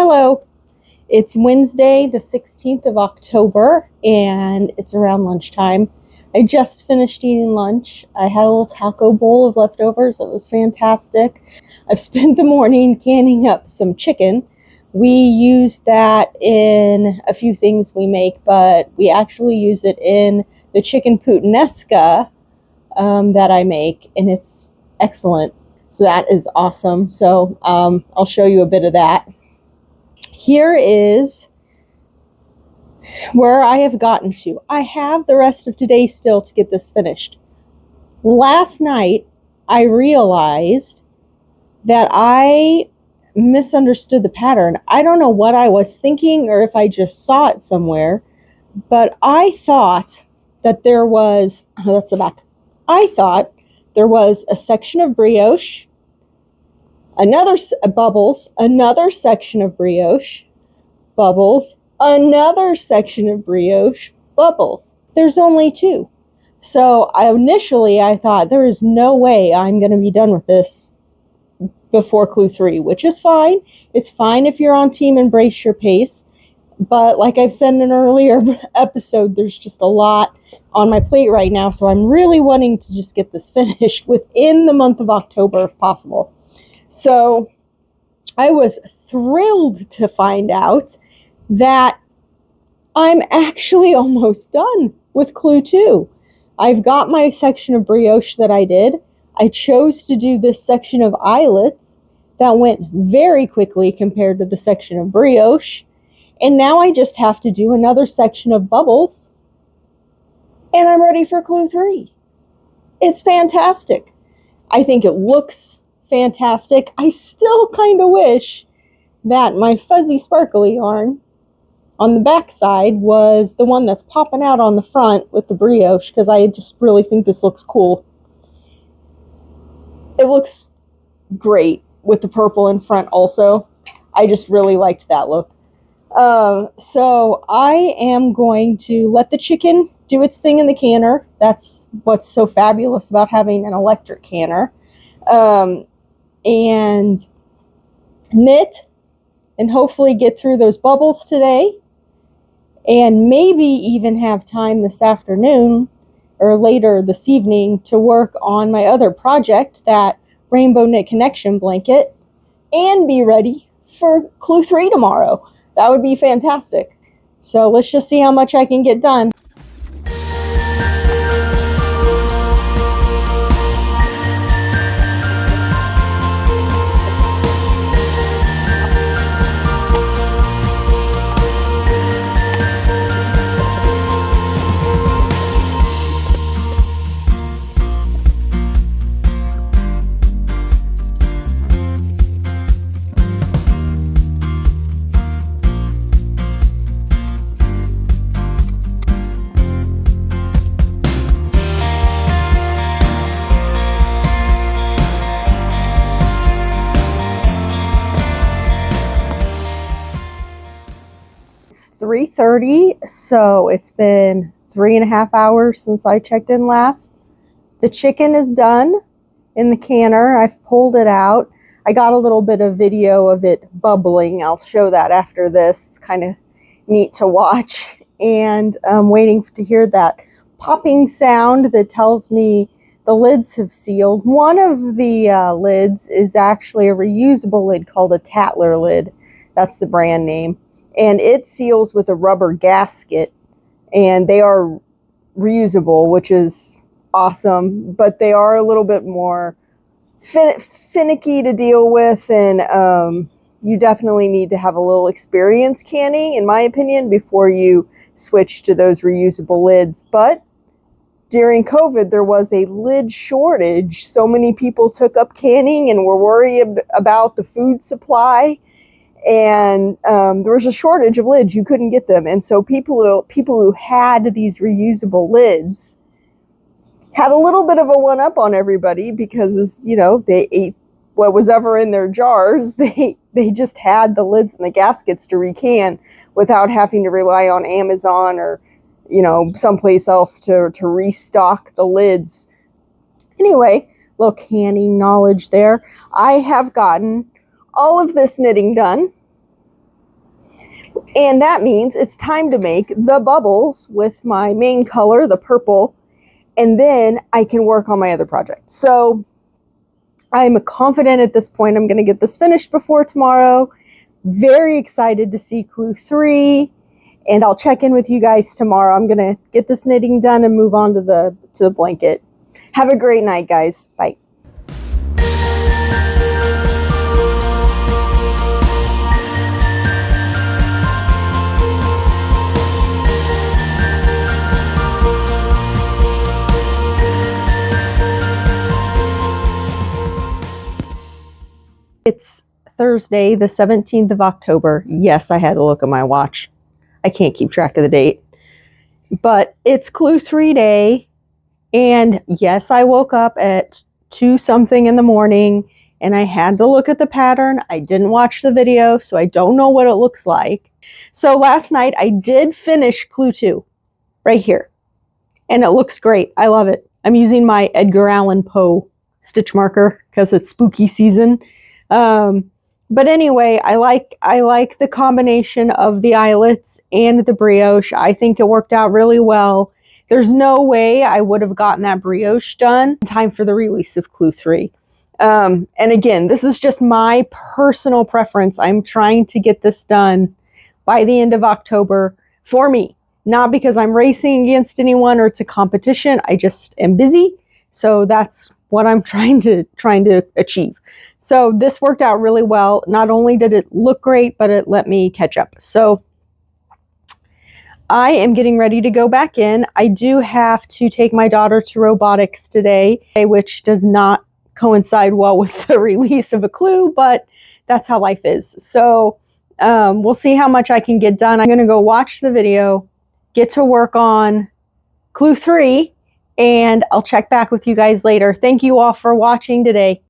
Hello, it's Wednesday, the 16th of October, and it's around lunchtime. I just finished eating lunch. I had a little taco bowl of leftovers. It was fantastic. I've spent the morning canning up some chicken. We use that in a few things we make, but we actually use it in the chicken puttanesca that I make, and it's excellent. So that is awesome. So I'll show you a bit of that. Here is where I have gotten to. I have the rest of today still to get this finished. Last night, I realized that I misunderstood the pattern. I don't know what I was thinking or if I just saw it somewhere, but I thought that there was, that's the back. I thought there was a section of brioche, another bubbles, another section of brioche, bubbles, another section of brioche, bubbles. There's only two. So initially I thought there is no way I'm going to be done with this before clue 3, which is fine. It's fine if you're on team embrace your pace. But like I've said in an earlier episode, there's just a lot on my plate right now. So I'm really wanting to just get this finished within the month of October if possible. So I was thrilled to find out that I'm actually almost done with clue 2. I've got my section of brioche that I did. I chose to do this section of islets that went very quickly compared to the section of brioche. And now I just have to do another section of bubbles. And I'm ready for clue 3. It's fantastic. I think it looks fantastic. I still kind of wish that my fuzzy sparkly yarn on the back side was the one that's popping out on the front with the brioche, because I just really think this looks cool. It looks great with the purple in front also. I just really liked that look. So I am going to let the chicken do its thing in the canner. That's what's so fabulous about having an electric canner. And knit and hopefully get through those bubbles today, and maybe even have time this afternoon or later this evening to work on my other project, that Rainbow Knit Connection blanket, and be ready for clue 3 tomorrow. That would be fantastic. So let's just see how much I can get done. It's 3:30, so it's been 3.5 hours since I checked in last. The chicken is done in the canner. I've pulled it out. I got a little bit of video of it bubbling. I'll show that after this. It's kind of neat to watch. And I'm waiting to hear that popping sound that tells me the lids have sealed. One of the lids is actually a reusable lid called a Tatler lid. That's the brand name. And it seals with a rubber gasket, and they are reusable, which is awesome, but they are a little bit more finicky to deal with, and you definitely need to have a little experience canning, in my opinion, before you switch to those reusable lids. But during COVID, there was a lid shortage. So many people took up canning and were worried about the food supply. And there was a shortage of lids. You couldn't get them. And so people who had these reusable lids had a little bit of a one-up on everybody, because, you know, they ate what was ever in their jars. They just had the lids and the gaskets to recan without having to rely on Amazon or, you know, someplace else to restock the lids. Anyway, little canning knowledge there. I have gotten all of this knitting done. And that means it's time to make the bubbles with my main color, the purple, and then I can work on my other project. So I'm confident at this point I'm going to get this finished before tomorrow. Very excited to see clue 3, and I'll check in with you guys tomorrow. I'm going to get this knitting done and move on to the blanket. Have a great night, guys. Bye. It's Thursday, the 17th of October. Yes, I had to look at my watch. I can't keep track of the date. But it's clue 3 day. And yes, I woke up at 2 something in the morning and I had to look at the pattern. I didn't watch the video, so I don't know what it looks like. So last night I did finish clue 2 right here. And it looks great. I love it. I'm using my Edgar Allan Poe stitch marker because it's spooky season. But anyway, I like the combination of the eyelets and the brioche. I think it worked out really well. There's no way I would have gotten that brioche done in time for the release of Clue 3. And again, this is just my personal preference. I'm trying to get this done by the end of October for me, not because I'm racing against anyone or it's a competition. I just am busy. So that's what I'm trying to achieve. So this worked out really well. Not only did it look great, but it let me catch up. So I am getting ready to go back in. I do have to take my daughter to robotics today, which does not coincide well with the release of a clue, but that's how life is. So we'll see how much I can get done. I'm going to go watch the video, get to work on clue 3, and I'll check back with you guys later. Thank you all for watching today.